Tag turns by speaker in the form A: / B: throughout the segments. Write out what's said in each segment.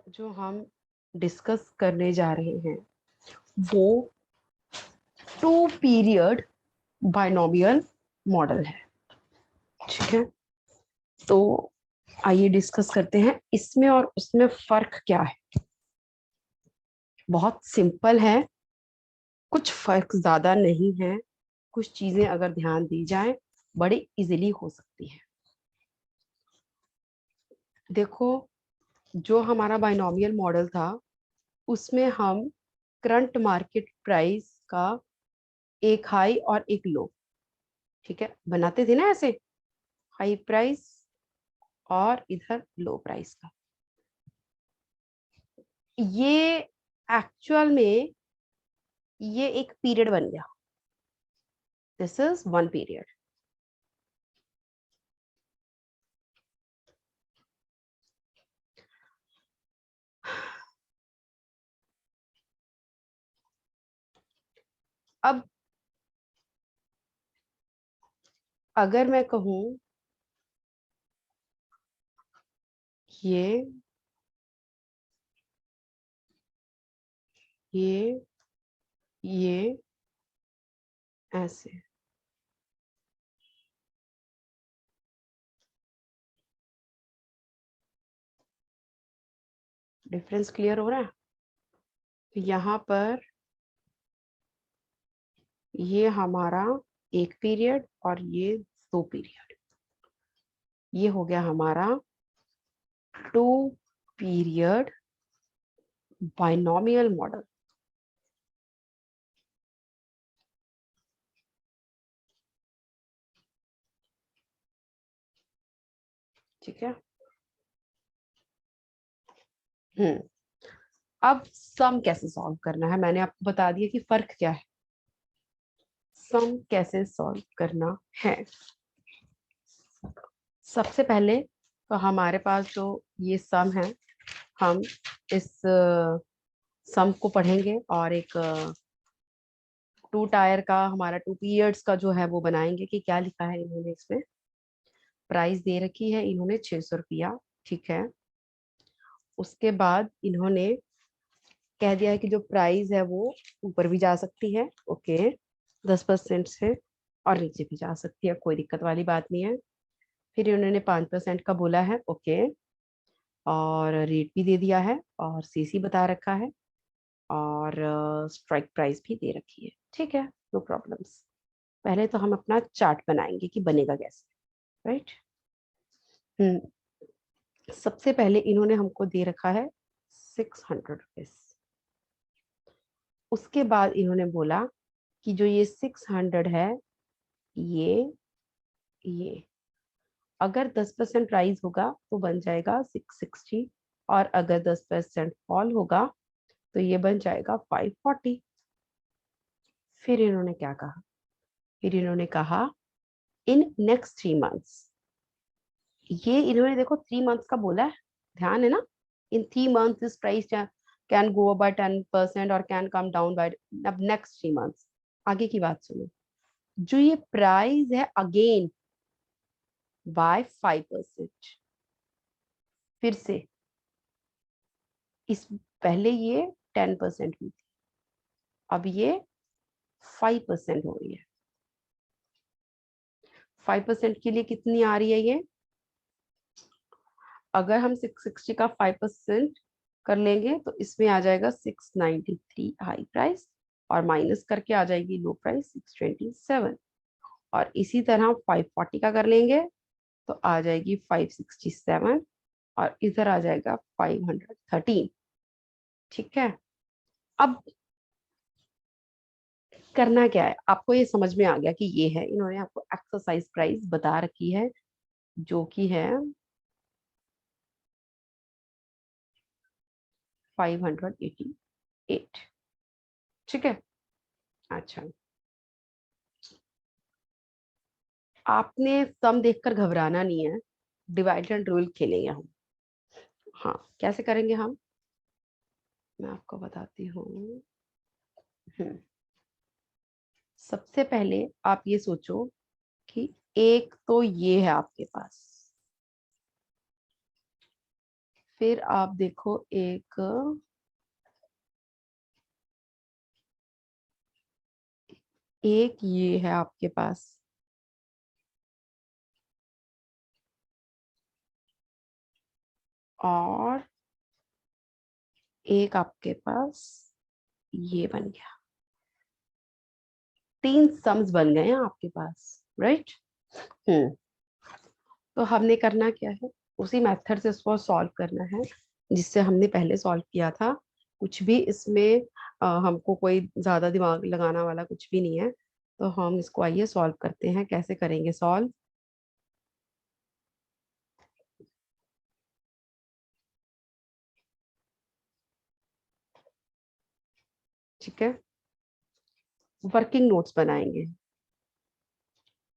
A: जो हम डिस्कस करने जा रहे हैं वो टू पीरियड बाइनोमियल मॉडल है। ठीक है, तो आइए डिस्कस करते हैं इसमें और उसमें फर्क क्या है। बहुत सिंपल है, कुछ फर्क ज्यादा नहीं है, कुछ चीजें अगर ध्यान दी जाए बड़े इजीली हो सकती है। देखो, जो हमारा बाइनोमियल मॉडल था उसमें हम करंट मार्केट प्राइस का एक हाई और एक लो, ठीक है, बनाते थे ना ऐसे, हाई प्राइस और इधर लो प्राइस का। ये एक्चुअल में ये एक पीरियड बन गया। This is one period. अब अगर मैं कहूं ये ये ये ऐसे, डिफरेंस क्लियर हो रहा है? तो यहाँ पर ये हमारा एक पीरियड और ये दो पीरियड, ये हो गया हमारा टू पीरियड बाइनोमियल मॉडल। ठीक है। हम्म अब सम कैसे सॉल्व करना है, मैंने आपको बता दिया कि फर्क क्या है। सम कैसे सॉल्व करना है, सबसे पहले तो हमारे पास जो ये सम है, हम इस सम को पढ़ेंगे और एक टू टायर का, हमारा टू पीरियड्स का जो है वो बनाएंगे कि क्या लिखा है इन्होंने इसमें। प्राइस दे रखी है इन्होंने 600 रुपया, ठीक है। उसके बाद इन्होंने कह दिया है कि जो प्राइस है वो ऊपर भी जा सकती है, ओके, 10% से, और नीचे भी जा सकती है, कोई दिक्कत वाली बात नहीं है। फिर इन्होंने 5% का बोला है, ओके, और रेट भी दे दिया है और सीसी बता रखा है और स्ट्राइक प्राइस भी दे रखी है, ठीक है, नो प्रॉब्लम्स। पहले तो हम अपना चार्ट बनाएंगे कि बनेगा कैसे, राइट। सबसे पहले इन्होंने हमको दे रखा है 600 रुपीज। उसके बाद इन्होंने बोला कि जो ये 600 है, ये अगर 10% राइज होगा तो बन जाएगा 660, और अगर 10% फॉल होगा तो ये बन जाएगा 540। फिर इन्होंने क्या कहा, फिर इन्होंने कहा इन नेक्स्ट 3 मंथ्स, ये इन्होंने देखो 3 मंथ्स का बोला है, ध्यान है ना। इन 3 months this price can go up by 10% और कैन कम डाउन बाय, अब नेक्स्ट 3 मंथ्स, आगे की बात सुनो। जो ये प्राइस है अगेन बाय 5%, फिर से इस पहले ये 10% हुई थी, अब ये 5% हो रही है। 5% के लिए कितनी आ रही है ये, अगर हम 660 का 5% कर लेंगे तो इसमें आ जाएगा 693 हाई प्राइस, और माइनस करके आ जाएगी लो प्राइस 627, और इसी तरह 540 का कर लेंगे तो आ जाएगी 567, और इधर आ जाएगा 513। ठीक है, अब करना क्या है, आपको ये समझ में आ गया कि ये है, इन्होंने आपको एक्सरसाइज प्राइस बता रखी है जो कि है 588। ठीक है, अच्छा, आपने सम देखकर घबराना नहीं है, डिवाइड एंड रूल खेलेंगे हम। हाँ, कैसे करेंगे हम, मैं आपको बताती हूँ। हम्म, सबसे पहले आप ये सोचो कि एक तो ये है आपके पास, फिर आप देखो एक ये है आपके पास, और एक आपके पास ये बन गया। 3 सम्स बन गए हैं आपके पास, राइट। हम्म। तो हमने करना क्या है, उसी मेथड से इसको सॉल्व करना है जिससे हमने पहले सॉल्व किया था। कुछ भी इसमें हमको कोई ज्यादा दिमाग लगाना वाला कुछ भी नहीं है। तो हम इसको आइए सॉल्व करते हैं। कैसे करेंगे सॉल्व? ठीक है, वर्किंग नोट्स बनाएंगे।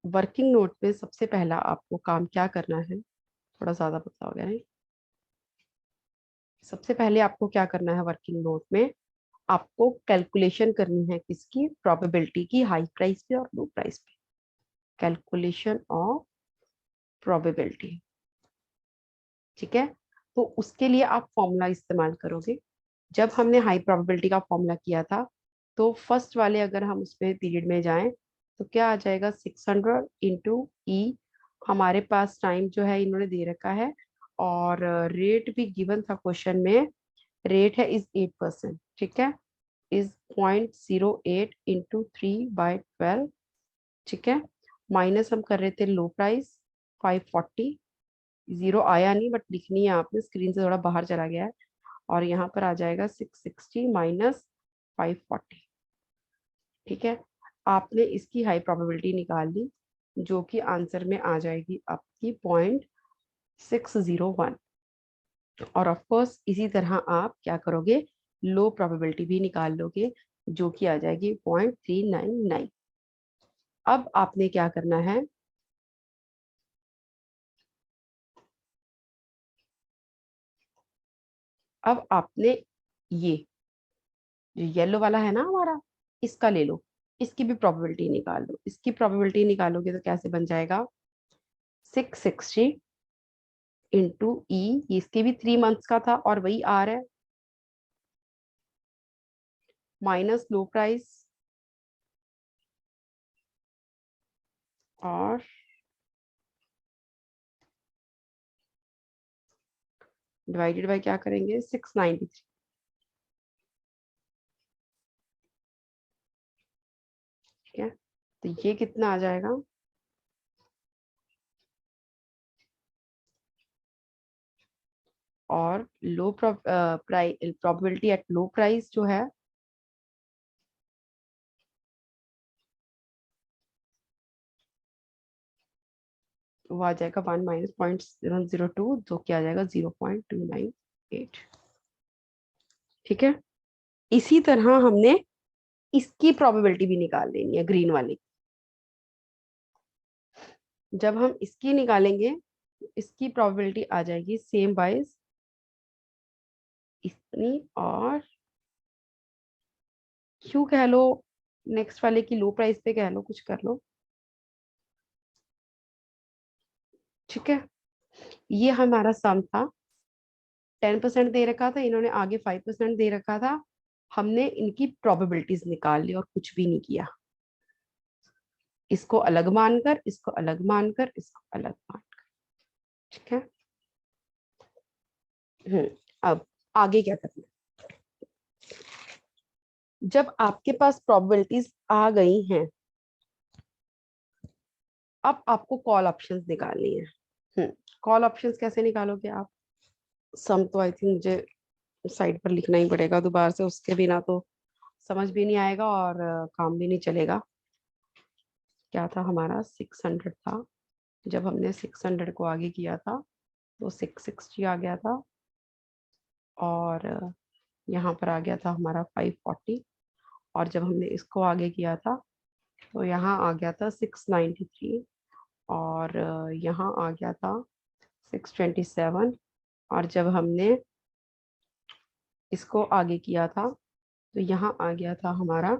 A: वर्किंग नोट में सबसे पहला आपको काम क्या करना है, थोड़ा ज्यादा पता हो गया है। सबसे पहले आपको क्या करना है वर्किंग नोट में, आपको कैलकुलेशन करनी है किसकी, प्रोबेबिलिटी की, हाई प्राइस पे और लो प्राइस पे। Calculation of probability. ठीक है, तो उसके लिए आप फॉर्मूला इस्तेमाल करोगे। जब हमने हाई प्रोबेबिलिटी का फॉर्मूला किया था, तो फर्स्ट वाले अगर हम उसमें पीरियड में जाएं तो क्या आ जाएगा, 600 इंटू ई। हमारे पास टाइम जो है इन्होंने दे रखा है, और रेट भी गिवन था क्वेश्चन में। रेट है इज 8%, ठीक है, इज 0.08 इंटू 3/12। ठीक है, माइनस हम कर रहे थे लो प्राइस 540। जीरो आया नहीं बट लिखनी है आपने, स्क्रीन से थोड़ा बाहर चला गया है। और यहाँ पर आ जाएगा 660 माइनस 540। ठीक है, आपने इसकी हाई प्रोबेबिलिटी निकाल ली, जो कि आंसर में आ जाएगी आपकी 0.601। और ऑफ कोर्स इसी तरह आप क्या करोगे, लो प्रोबेबिलिटी भी निकाल लोगे, जो कि आ जाएगी 0.399। अब आपने क्या करना है, अब आपने ये जो येलो वाला है ना हमारा, इसका ले लो, इसकी भी प्रोबेबिलिटी निकाल लो। इसकी प्रोबेबिलिटी निकालोगे तो कैसे बन जाएगा, 660 इंटू ई, इसके भी 3 मंथ्स का था और वही आर है, माइनस लो प्राइस, और डिवाइडेड बाय क्या करेंगे, 693। ठीक है, तो ये कितना आ जाएगा, और लो प्रोबेबिलिटी एट लो प्राइस जो है, वो आ जाएगा 1 माइनस 0.002, जो क्या आ जाएगा 0.298। ठीक है, इसी तरह हमने इसकी प्रोबेबिलिटी भी निकाल लेनी है, ग्रीन वाली। जब हम इसकी निकालेंगे, इसकी प्रोबेबिलिटी आ जाएगी सेम वाइज इतनी, और क्यों कह लो, नेक्स्ट वाले की लो प्राइस पे कह लो, कुछ कर लो। ठीक है, ये हमारा सम था। 10% दे रखा था इन्होंने, आगे 5% दे रखा था। हमने इनकी प्रोबेबिलिटीज निकाल ली और कुछ भी नहीं किया। इसको अलग मानकर, इसको अलग मानकर, इसको अलग मानकर। ठीक है। अब आगे क्या करना है, जब आपके पास प्रोबेबिलिटीज आ गई हैं, अब आपको कॉल ऑप्शंस निकालनी है। कॉल ऑप्शंस कैसे निकालोगे आप, सम तो आई थिंक मुझे साइड पर लिखना ही पड़ेगा दोबारा से, उसके बिना तो समझ भी नहीं आएगा और काम भी नहीं चलेगा। क्या था हमारा, 600 था। जब हमने 600 को आगे किया था तो 660 आ गया था, और यहाँ पर आ गया था हमारा 540। और जब हमने इसको आगे किया था तो यहाँ आ गया था 693, और यहाँ आ गया था 627। और जब हमने इसको आगे किया था तो यहाँ आ गया था हमारा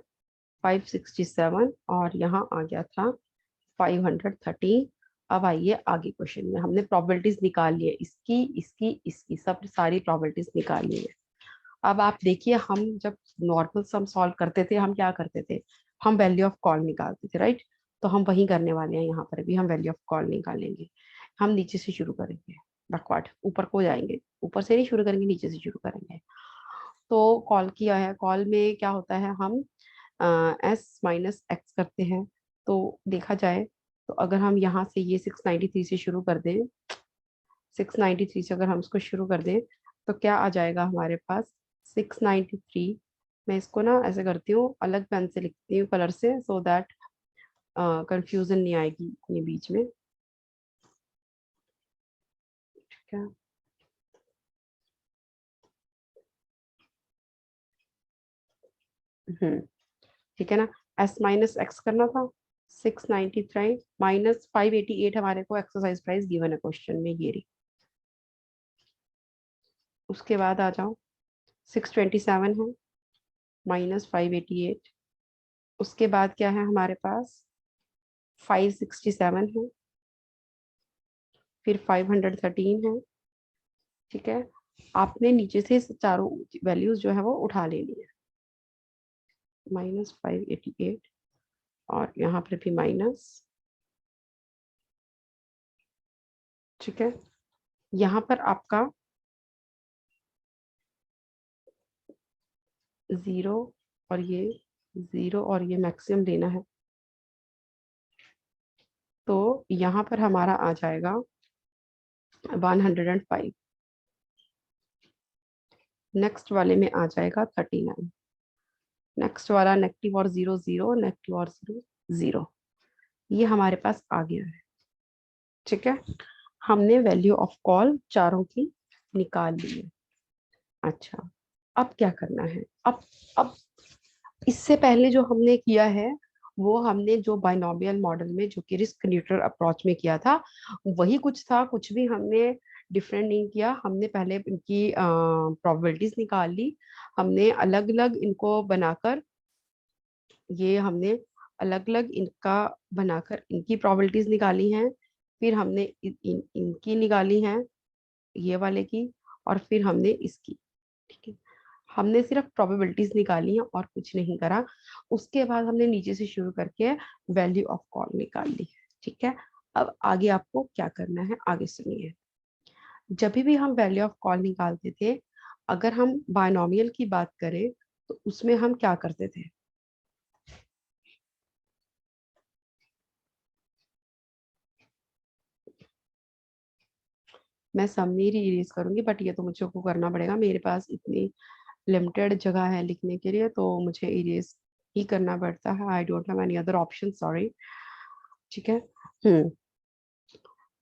A: 567, और यहाँ आ गया था 513। अब आइए आगे क्वेश्चन में, हमने प्रोबेबिलिटीज निकाल ली है, इसकी इसकी इसकी सब सारी प्रोबेबिलिटीज निकाल ली है। अब आप देखिए, हम जब नॉर्मल सम सॉल्व करते थे हम क्या करते थे, हम वैल्यू ऑफ कॉल निकालते थे, राइट। तो हम वही करने वाले हैं, यहाँ पर भी हम वैल्यू ऑफ कॉल निकालेंगे। हम नीचे से शुरू करेंगे, बैकवर्ड, ऊपर को जाएंगे, ऊपर से नहीं शुरू करेंगे, नीचे से शुरू करेंगे। तो कॉल किया है, कॉल में क्या होता है, हम एस माइनस एक्स करते हैं। तो देखा जाए तो अगर हम यहाँ से ये 693 से शुरू कर दें, 693 से अगर हम इसको शुरू कर दें तो क्या आ जाएगा हमारे पास, 693। मैं इसको ना ऐसे करती हूँ, अलग पेन से लिखती हूँ कलर से, सो दैट कंफ्यूजन नहीं आएगी अपने बीच में, ठीक है। ठीक है ना, एस माइनस एक्स करना था, 693 माइनस 588 हमारे को एक्सरसाइज प्राइस गिवन है क्वेश्चन में, ये रही। उसके बाद आ जाओ, 627 है माइनस 588। उसके बाद क्या है हमारे पास, 567 है, फिर 513 है, ठीक है। आपने नीचे से चारों वैल्यूज जो है वो उठा लेनी है, माइनस 588 और यहाँ पर भी माइनस, ठीक है। यहाँ पर आपका 0 और ये 0 और ये मैक्सिमम लेना है। तो यहाँ पर हमारा आ जाएगा 105, नेक्स्ट वाले में आ जाएगा 39, नेक्स्ट वाला नेगेटिव और 0 0, नेगेटिव और 0 0, ये हमारे पास आ गया है, ठीक है। हमने वैल्यू ऑफ कॉल चारों की निकाल ली है। अच्छा, अब क्या करना है, अब इससे पहले जो हमने किया है वो हमने जो बाइनोमियल मॉडल में, जो कि रिस्क न्यूट्रल अप्रोच में किया था, वही कुछ था, कुछ भी हमने डिफरेंट नहीं किया। हमने पहले इनकी प्रोबेबिलिटीज निकाल ली, हमने अलग अलग इनको बनाकर, ये हमने अलग अलग इनका बनाकर इनकी प्रोबेबिलिटीज निकाली हैं, फिर हमने इनकी निकाली हैं, ये वाले की, और फिर हमने इसकी, ठीक है। हमने सिर्फ प्रोबेबिलिटीज निकाली हैं और कुछ नहीं करा। उसके बाद हमने नीचे से शुरू करके वैल्यू ऑफ कॉल निकाल ली, ठीक है। अब आगे आपको क्या करना है, आगे सुनिए। जब भी हम वैल्यू ऑफ कॉल निकालते थे, अगर हम बायनोमियल की बात करें तो उसमें हम क्या करते थे, मैं समरी इरेज करूंगी, बट ये तो मुझे को करना पड़ेगा, मेरे पास इतनी लिमिटेड जगह है लिखने के लिए, तो मुझे इरेज ही करना पड़ता है। I don't have any other option, sorry, ठीक है। हम्म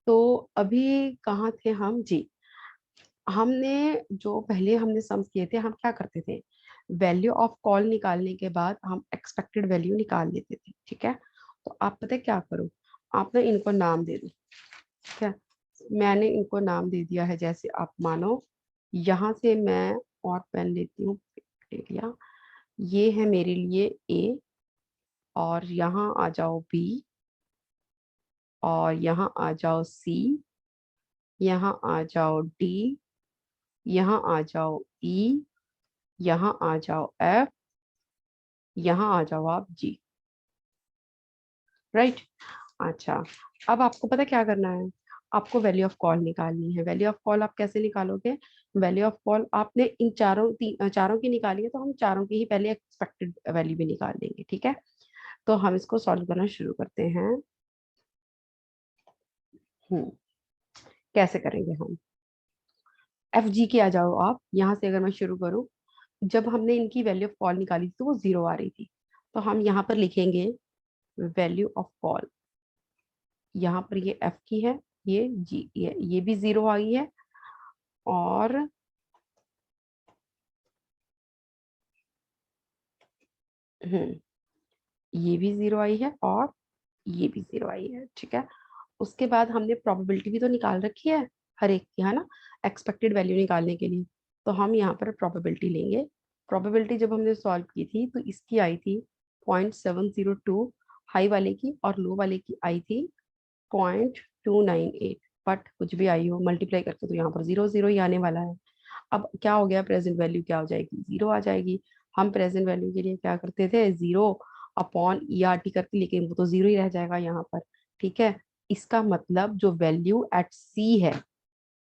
A: तो अभी कहाँ थे हम जी, हमने जो पहले हमने सम्स किए थे, हम क्या करते थे, वैल्यू ऑफ कॉल निकालने के बाद हम एक्सपेक्टेड वैल्यू निकाल लेते थे, ठीक है। तो आप पता है क्या करो, आप ना इनको नाम दे दो, ठीक है। मैंने इनको नाम दे दिया है, जैसे आप मानो, यहाँ से मैं और पेन लेती हूँ, ले लिया, ये है मेरे लिए ए, और यहाँ आ जाओ बी, और यहाँ आ जाओ सी, यहाँ आ जाओ डी, यहाँ आ जाओ ई, यहाँ आ जाओ एफ, यहाँ आ जाओ आप जी, राइट। अच्छा, अब आपको पता क्या करना है, आपको वैल्यू ऑफ कॉल निकालनी है। वैल्यू ऑफ कॉल आप कैसे निकालोगे, वैल्यू ऑफ कॉल आपने इन चारों की निकाली है, तो हम चारों की ही पहले एक्सपेक्टेड वैल्यू भी निकाल लेंगे, ठीक है। तो हम इसको सॉल्व करना शुरू करते हैं। हम्म कैसे करेंगे हम, एफ जी के आ जाओ आप, यहाँ से अगर मैं शुरू करूँ, जब हमने इनकी वैल्यू ऑफ कॉल निकाली थी तो वो 0 आ रही थी, तो हम यहाँ पर लिखेंगे वैल्यू ऑफ कॉल, यहाँ पर ये एफ की है, ये जी, ये भी 0 आई है, और ये भी 0 आई है, और ये भी 0 आई है, ठीक है। उसके बाद हमने प्रोबेबिलिटी भी तो निकाल रखी है हर एक की, है ना, एक्सपेक्टेड वैल्यू निकालने के लिए। तो हम यहाँ पर प्रोबेबिलिटी लेंगे। प्रोबेबिलिटी जब हमने सॉल्व की थी तो इसकी आई थी 0.702, हाई वाले की, और लो वाले की आई थी 298, बट कुछ भी आई हो मल्टीप्लाई करके तो यहाँ पर 0 0 ही आने वाला है। अब क्या हो गया, प्रेजेंट वैल्यू क्या हो जाएगी, 0 आ जाएगी। हम प्रेजेंट वैल्यू के लिए क्या करते थे, 0 अपॉन ERT करते, लेकिन वो तो 0 ही रह जाएगा यहाँ पर। ठीक है, इसका मतलब जो वैल्यू एट C है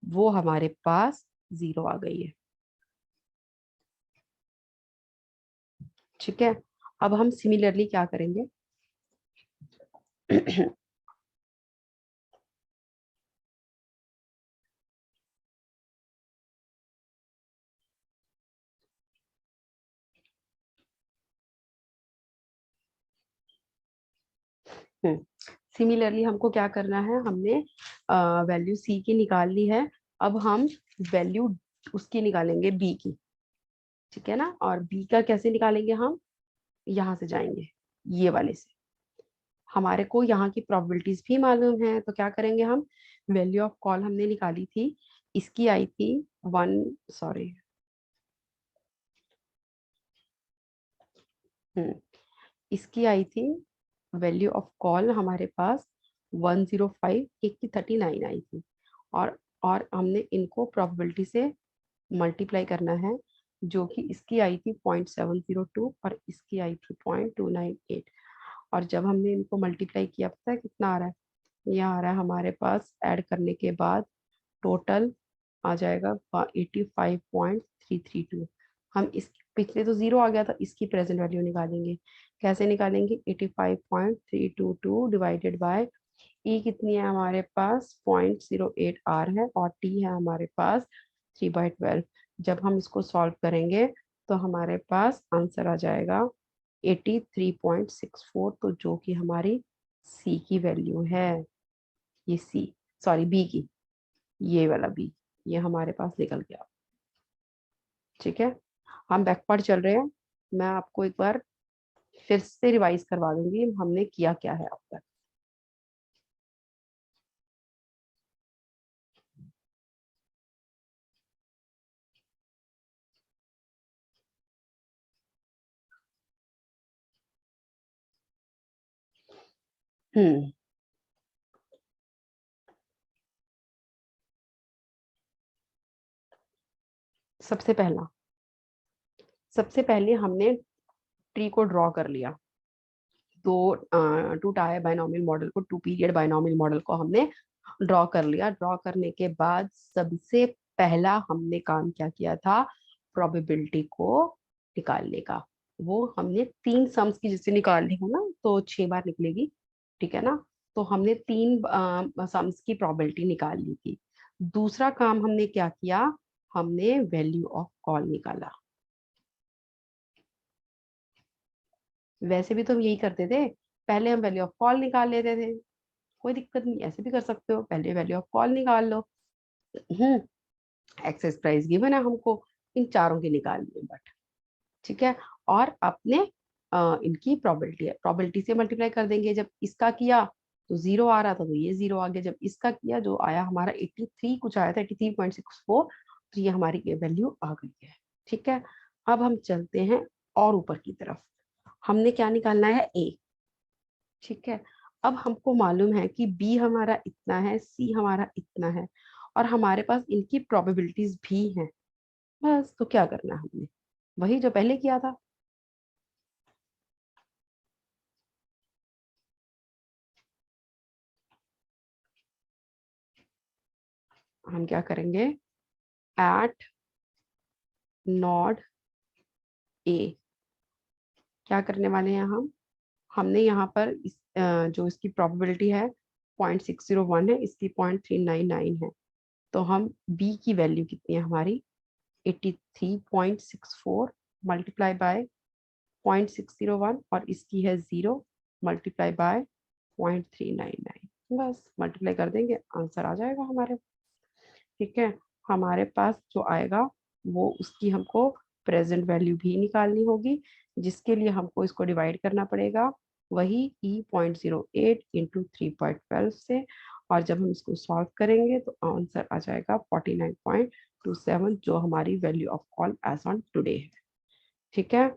A: वो हमारे पास 0 आ गई है। ठीक है, अब हम सिमिलरली क्या करेंगे सिमिलरली हमको क्या करना है, हमने वैल्यू C की निकाल ली है। अब हम वैल्यू उसकी निकालेंगे B की। ठीक है ना, और B का कैसे निकालेंगे, हम यहाँ से जाएंगे, ये वाले से। हमारे को यहाँ की प्रोबेबिलिटीज भी मालूम है, तो क्या करेंगे हम, वैल्यू ऑफ कॉल हमने निकाली थी, इसकी आई थी 1, सॉरी, इसकी आई थी वैल्यू ऑफ कॉल हमारे पास 105, एक की 39 आई थी। और हमने इनको प्रोबेबिलिटी से मल्टीप्लाई करना है, जो कि इसकी आई थी 0.702 और इसकी आई थी 0.298। और जब हमने इनको मल्टीप्लाई किया, पता है कितना आ रहा है, यह आ रहा है हमारे पास ऐड करने के बाद टोटल आ जाएगा 85.332। हम इस पिछले तो 0 आ गया था, इसकी प्रेजेंट वैल्यू निकालेंगे। कैसे निकालेंगे, 85.322 डिवाइडेड बाय ई कितनी है हमारे पास, 0.08 R है, और टी है हमारे पास 3/12। जब हम इसको सॉल्व करेंगे तो हमारे पास आंसर आ जाएगा 83.64, तो जो कि हमारी सी की वैल्यू है, ये सी, सॉरी बी की, ये वाला बी, ये हमारे पास निकल गया। ठीक है, हम बैकवर्ड चल रहे हैं, मैं आपको एक बार फिर से रिवाइज करवा दूंगी हमने किया क्या है अब तक। हम्म सबसे पहला, सबसे पहले हमने ट्री को ड्रॉ कर लिया, टू टायर बाइनोमियल मॉडल को, 2 पीरियड बाइनोमियल मॉडल को हमने ड्रॉ कर लिया। ड्रॉ करने के बाद सबसे पहला हमने काम क्या किया था, प्रोबेबिलिटी को निकालने का। वो हमने 3 सम्स की, जिससे निकालने का ना तो 6 बार निकलेगी। ठीक है ना, तो हमने 3 सम्स की प्रोबेबिलिटी निकाल ली थी। दूसरा काम हमने क्या किया, हमने वैल्यू ऑफ कॉल निकाला। वैसे भी तो हम यही करते थे, पहले हम वैल्यू ऑफ कॉल निकाल लेते थे, कोई दिक्कत नहीं, ऐसे भी कर सकते हो, पहले वैल्यू ऑफ कॉल निकाल लो। हम्म एक्सेस प्राइस गिवन है हमको, इन चारों की निकालनी है बट। ठीक है, और अपने इनकी प्रोबेबिलिटी है, प्रोबेबिलिटी से मल्टीप्लाई कर देंगे। जब इसका किया तो 0 आ रहा था, तो ये 0 आ गया। जब इसका किया, जो आया हमारा 83 कुछ आया था, 83.64, तो ये हमारी ये वैल्यू आ गई है। ठीक है, अब हम चलते हैं और ऊपर की तरफ, हमने क्या निकालना है, ए। ठीक है, अब हमको मालूम है कि बी हमारा इतना है, सी हमारा इतना है, और हमारे पास इनकी प्रोबेबिलिटीज भी हैं। बस, तो क्या करना है हमने, वही जो पहले किया था। हम क्या करेंगे, एट नॉड ए, क्या करने वाले हैं हम, हमने यहाँ पर जो इसकी प्रोबेबिलिटी है 0.601 है, इसकी 0.399 है, तो हम बी की वैल्यू कितनी है हमारी, 83.64 मल्टीप्लाई बाय 0.601, और इसकी है 0 मल्टीप्लाई बाय 0.399। बस मल्टीप्लाई कर देंगे, आंसर आ जाएगा हमारे। ठीक है, हमारे पास जो आएगा वो उसकी हमको प्रेजेंट वैल्यू भी निकालनी होगी, जिसके लिए हमको इसको डिवाइड करना पड़ेगा, वही E.08 इंटू 3/12 से। और जब हम इसको सॉल्व करेंगे तो आंसर आ जाएगा 49.27, जो हमारी value of call as on today है। ठीक है,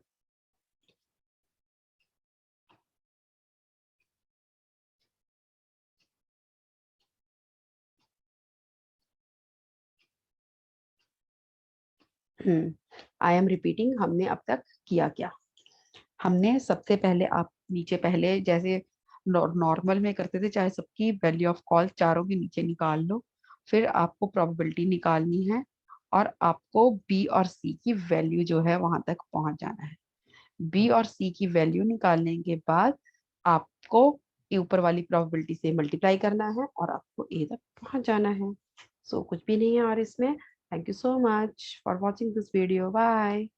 A: आई एम रिपीटिंग, हमने अब तक किया क्या? हमने सबसे पहले, आप नीचे पहले जैसे नॉर्मल में करते थे, चाहे सबकी वैल्यू ऑफ कॉल चारों के नीचे निकाल लो, फिर आपको प्रोबेबिलिटी निकालनी है और आपको बी और सी की वैल्यू जो है वहां तक पहुंच जाना है। बी और सी की वैल्यू निकालने के बाद आपको ऊपर वाली प्रोबेबिलिटी से मल्टीप्लाई करना है और आपको ए तक पहुंच जाना है। सो कुछ भी नहीं है और इसमें। Thank you so much for watching this video, bye.